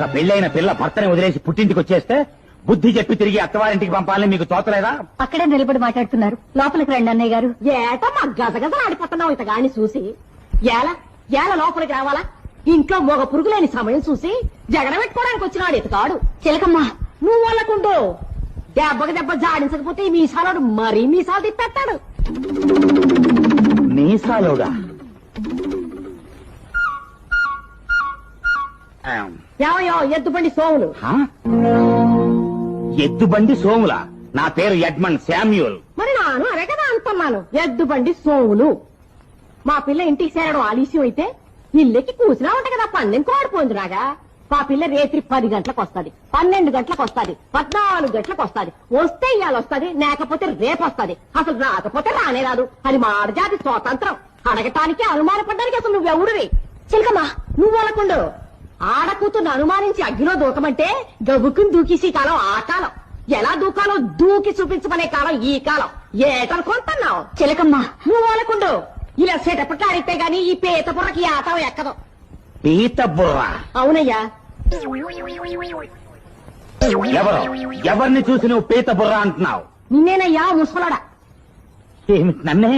ఒక పెళ్ళైన పిల్ల భర్తని వదిలేసి పుట్టింటికి వచ్చేస్తే బుద్ధి చెప్పి తిరిగి అత్తవారింటికి పంపాలని మీకు తోచలేదా? అక్కడే నిలబడి మాట్లాడుతున్నారు. లోపలికి రండి అన్నయ్య గారు. ఏటో మా గజగజలు ఆడిపోతున్నావు ఇతగాని చూసి. ఏల లోపలికి రావాలా? ఇంట్లో మొగ పురుగులేని సమయం చూసి జగడ పెట్టుకోవడానికి వచ్చినాడు ఇతగాడు. చిలకమ్మ నువ్వు వాళ్ళకుండు దెబ్బకి దెబ్బ జాడించకపోతే ఈ మీసాలోడు మరీ మీసాలు తిప్పేస్తాడు. మీసాలోడా? ఏమయ్యో ఎద్దుబండి సోములు. ఎద్దుబండి సోముల? నా పేరు ఎడ్మండ్ శామ్యూల్. మరి నాను అరే కదా అంటున్నాను, ఎద్దుబండి సోములు. మా పిల్ల ఇంటికి చేరడం ఆలస్యం అయితే ఇల్లెక్కి కూసినా ఉంట కదా పందెం కోడిపోందిరాగా. మా పిల్ల రేత్రి 10 గంటలకు వస్తుంది, 12 గంటలకు వస్తుంది, 14 గంటలకు వస్తుంది. వస్తే ఇవాళ వస్తుంది, లేకపోతే రేపు వస్తుంది. అసలు రాకపోతే రానే రాదు. అది మాడజాతి స్వాతంత్రం. అడగటానికి అనుమానపడ్డానికి అసలు నువ్వెవడువి? చిలకమ్మా నువ్వు వాళ్ళకుండు. ఆడకూతుర్ని అనుమానించి అగ్గిలో దూకమంటే గబుక్కుని దూకేసి కాలం ఆ కాలం. ఎలా దూకాలో దూకి చూపించమనే కాలం ఈ కాలం. ఏటనుకుంటున్నావు? చిలకమ్మ నువ్వు వాళ్ళకుండు. ఇలా సెటప్పట్లు ఆడితే గాని ఈ పీత బుర్రకి ఆటం ఎక్కదు. పీత బుర్ర? అవునయ్యా. ఎవరిని చూసి నువ్వు పీత బుర్ర అంటున్నావు? నిన్నేనయ్యా ముసలాడా. ఏమిటి నన్నే?